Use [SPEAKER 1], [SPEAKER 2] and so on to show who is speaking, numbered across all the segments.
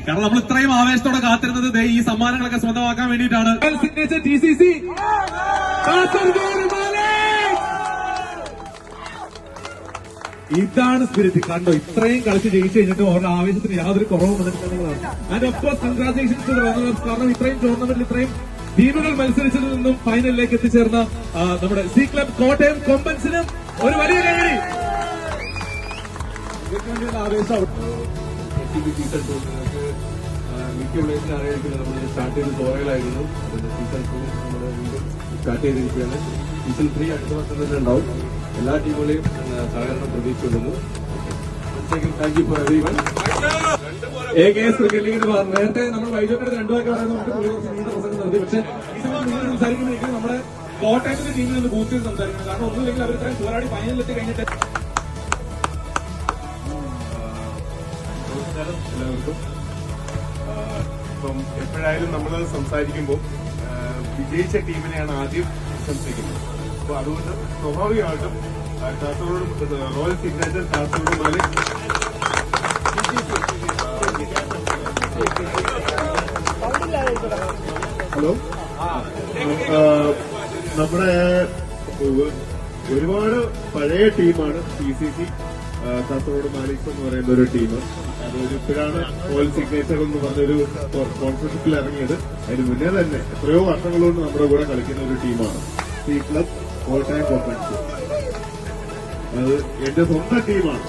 [SPEAKER 1] കാരണം നമ്മൾ ഇത്രയും ആവേശത്തോടെ കാത്തിരുന്നത് ഈ സമ്മാനങ്ങളൊക്കെ സ്വന്തമാക്കാൻ വേണ്ടിയിട്ടാണ്. സിഗ്നേച്ചർ TCC ഇതാണ് സ്പിരിറ്റ്. കണ്ടോ, ഇത്രയും കളിച്ച് ജയിച്ചു കഴിഞ്ഞിട്ട് അവരുടെ ആവേശത്തിന് യാതൊരു കുറവും വന്നിട്ടുള്ളതാണ്. And of course congratulations to the runners. കാരണം ഇത്രയും ടൂർണമെന്റിൽ ഇത്രയും ടീമുകൾ മത്സരിച്ചതിൽ നിന്നും ഫൈനലിലേക്ക് എത്തിച്ചേർന്ന നമ്മുടെ സി ക്ലബ് കോട്ടയം കൊമ്പൻസിനും ഒരു വലിയ കൈയടി. ആവേശം
[SPEAKER 2] സീസൺ 2 നിങ്ങൾക്ക് മിക്ക പ്ലേസിനെ അറിയായിരിക്കും. നമ്മൾ സ്റ്റാർട്ട് ചെയ്ത് സോറയിലായിരുന്നു. സീസൺ 2 നമ്മൾ വീണ്ടും സ്റ്റാർട്ട് ചെയ്തിരിക്കുകയാണ്. സീസൺ 3 അടുത്ത വർഷം തന്നെ ഉണ്ടാവും. എല്ലാ ടീമുകളെയും സഹകരണം പ്രതീക്ഷിക്കുന്നു. Thank you for everyone.
[SPEAKER 1] AKS cricket ലീഗിന് നേരത്തെ നമ്മൾ വൈകിട്ട് രണ്ടു വാക്ക് പറയുന്നത് നമുക്ക് നീണ്ട പ്രസംഗം നടത്തി. പക്ഷേ ഈ സമയത്ത് നിങ്ങൾ സംസാരിക്കുമ്പോഴേക്കും നമ്മുടെ കോട്ടയത്തിന്റെ ടീമിൽ നിന്ന് ബൂസ്റ്റ് ചെയ്ത് സംസാരിക്കണം. കാരണം ഒന്നുമില്ലെങ്കിൽ അവർ ഇത്രയും പോരാടി ഫൈനലിലെത്തി കഴിഞ്ഞിട്ട്.
[SPEAKER 2] എല്ലാവർക്കും ഇപ്പം എപ്പോഴായാലും നമ്മൾ സംസാരിക്കുമ്പോൾ വിജയിച്ച ടീമിനെയാണ് ആദ്യം പ്രശംസിക്കുന്നത്. അപ്പോൾ അതുകൊണ്ട് സ്വാഭാവികമായിട്ടും Kasaragod royal signature Kasaragod Malik
[SPEAKER 3] hello, നമ്മുടെ ഒരുപാട് പഴയ ടീമാണ് TCC കാസർഗോഡ് മാലിക്സ് എന്ന് പറയുന്ന ഒരു ടീം. അതൊരു ഇപ്പോഴാണ് റോയൽ സിഗ്നേച്ചർ എന്ന് പറഞ്ഞൊരു സ്പോൺസർഷിപ്പിൽ ഇറങ്ങിയത്. അതിന് മുന്നേ തന്നെ എത്രയോ വർഷങ്ങളുകൊണ്ട് നമ്മുടെ കൂടെ കളിക്കുന്ന ഒരു ടീമാണ് സി ക്ലബ് കോട്ടയം കൊമ്പൻസ്. അത് എന്റെ സ്വന്തം ടീമാണ്.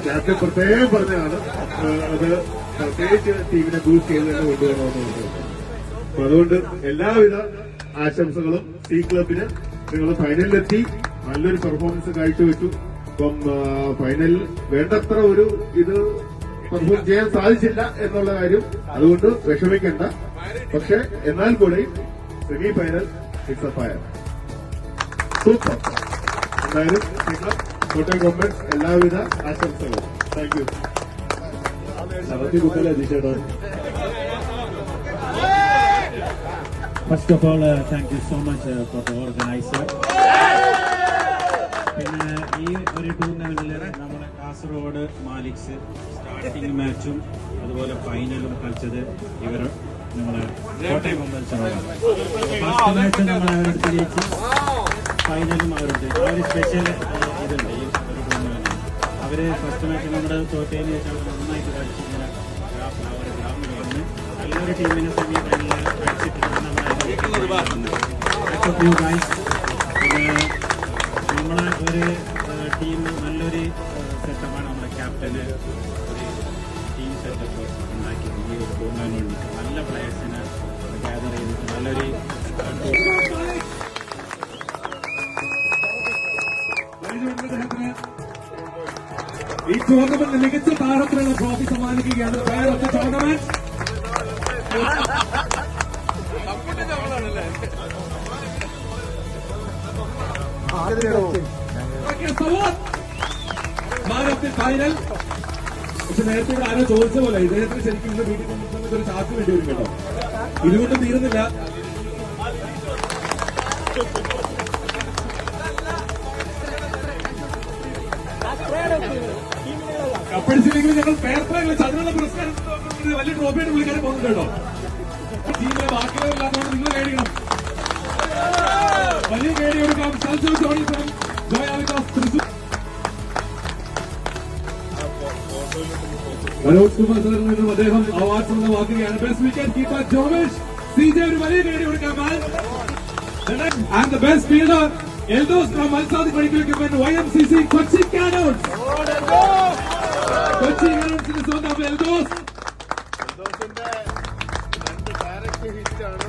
[SPEAKER 3] ക്യാപ്റ്റൻ പ്രത്യേകം പറഞ്ഞാണ് അത് പ്രത്യേകിച്ച് ടീമിനെ ബൂസ്റ്റ് ചെയ്ത് തന്നെ കൊണ്ടുവരണമെന്ന്. അപ്പൊ അതുകൊണ്ട് എല്ലാവിധ ആശംസകളും. സി ക്ലബിന് നിങ്ങൾ ഫൈനലിലെത്തി നല്ലൊരു പെർഫോമൻസ് കാഴ്ചവെച്ചു. ഇപ്പം ഫൈനലിൽ വേണ്ടത്ര ഒരു ഇത് പെർഫോം ചെയ്യാൻ സാധിച്ചില്ല എന്നുള്ള കാര്യം അതുകൊണ്ട് വിഷമിക്കേണ്ട. പക്ഷെ എന്നാൽ കൂടെ semi final it's A fire. Super. എന്തായാലും നിങ്ങൾ കോട്ടയം ഗവൺമെന്റ് എല്ലാവിധ ആശംസകളും. Thank you.
[SPEAKER 4] First of all, thank you so much for the organizer. പിന്നെ ഈ ഒരു ടൂർണമെന്റിൽ നമ്മുടെ കാസർഗോഡ് മാലിക്സ് സ്റ്റാർട്ടിംഗ് മാച്ചും അതുപോലെ ഫൈനലും കളിച്ചത് നമ്മളെ കോട്ടയം കൊമ്പൻസിനോടാണ്. ഫസ്റ്റ് മാച്ച് നമ്മൾ അവരുടെ ജയിച്ച് ഫൈനലും അവരുണ്ട്. ആ ഒരു സ്പെഷ്യൽ ഇതുണ്ട് ഈ ഒരു ടൂർണമെന്റിൽ. അവര് ഫസ്റ്റ് മാച്ച് നമ്മുടെ തോറ്റതിന് ശേഷം നന്നായിട്ട് കളിച്ചിങ്ങനെ ഗ്രാമിൽ വന്ന് നല്ലൊരു ടീമിനെ സെമി ഫൈനലിൽ കളിച്ചിട്ടാണ് നമ്മളെ ഒരു ടീം നല്ലൊരു സെറ്റപ്പാണ്. നമ്മുടെ ക്യാപ്റ്റന് ഒരു ടീം സെറ്റപ്പ് ഉണ്ടാക്കി ഈ ഒരു ടൂർണമെന്റ് നല്ല പ്ലേയേഴ്സിനെ ഗ്യാദർ ചെയ്തിട്ട് നല്ലൊരു
[SPEAKER 1] ഈ ടൂർണമെന്റ് മികച്ച താരത്തിലുള്ള ട്രോഫി സമ്മാനിക്കുകയാണ്. Player of the tournament man of the final. പക്ഷെ നേരത്തെ ഇവിടെ ആരോ ചോദിച്ച പോലെ ഇദ്ദേഹത്തിന് ശരിക്കും ഇന്ന് വീട്ടിൽ കൊണ്ടുവന്നിട്ട് ഒരു ചാക്ക് വേണ്ടി വരും കേട്ടോ. ഇതുകൊണ്ട് തീരുന്നില്ല. കപ്പടിച്ചില്ലെങ്കിൽ ഞങ്ങൾ ഫെയർ പ്ലേ അതിനുള്ള പുരസ്കാരം വലിയ ട്രോഫിയായിട്ട് പുള്ളിക്കാരെ പോകുന്നുണ്ട് കേട്ടോ. ടീമിലെ ബാക്കിയുള്ളവരില്ലാത്തതുകൊണ്ട് നിങ്ങൾ മേടിക്കണം. വലിയ കേടി കൊടുക്കാം. മനോജ് കുമാർ സാറിൽ നിന്നും അദ്ദേഹം അവാർഡ് സ്വന്തമാക്കുകയാണ്. Best wicket keeper Jomesh CJ ഒരു വലിയ കേടി കൊടുക്കാം. And the best fielder Eldhose from Malsad medical equipment YMCC Kochi കാനോട്സ്. കൊച്ചി കാനോട്സിന്റെ സ്വന്തം എൽദോസ്.
[SPEAKER 3] രണ്ട് ഡയറക്റ്റ് ഹിറ്റാണ്.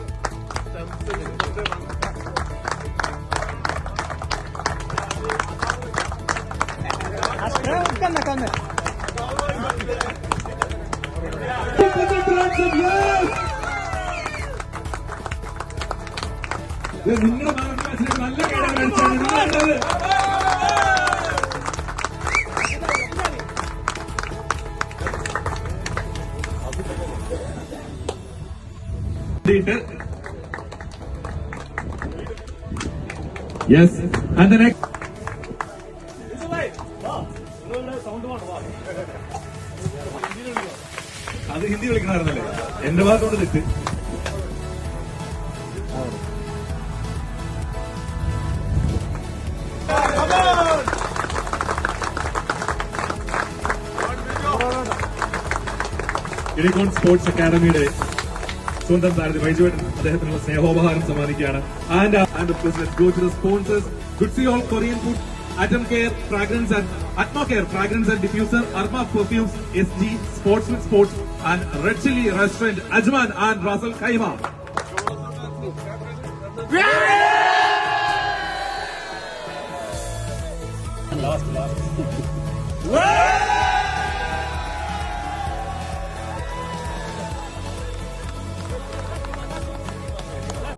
[SPEAKER 1] നിങ്ങളുടെ മാനസിലേക്ക് നല്ല കേടാണ്. Yes, and the next. അത് ഹിന്ദി വിളിക്കണമായിരുന്നല്ലേ? എന്റെ ഭാഗത്തോട് തെറ്റ്. യൂണിക്കോൺ സ്പോർട്സ് അക്കാദമിയുടെ സ്വന്തം താരത്തിൽ വൈജുവേട്ടൻ അദ്ദേഹത്തിനുള്ള സ്നേഹോപഹാരം സമ്മാനിക്കുകയാണ്. And go to the sponsors. Good see all Korean food, Atom Care Fragrance and Atma Care Fragrance and Diffuser, Arma Perfumes, SG Sports with Sports, and Red Chili Restaurant, Ajman and Russell Khaima.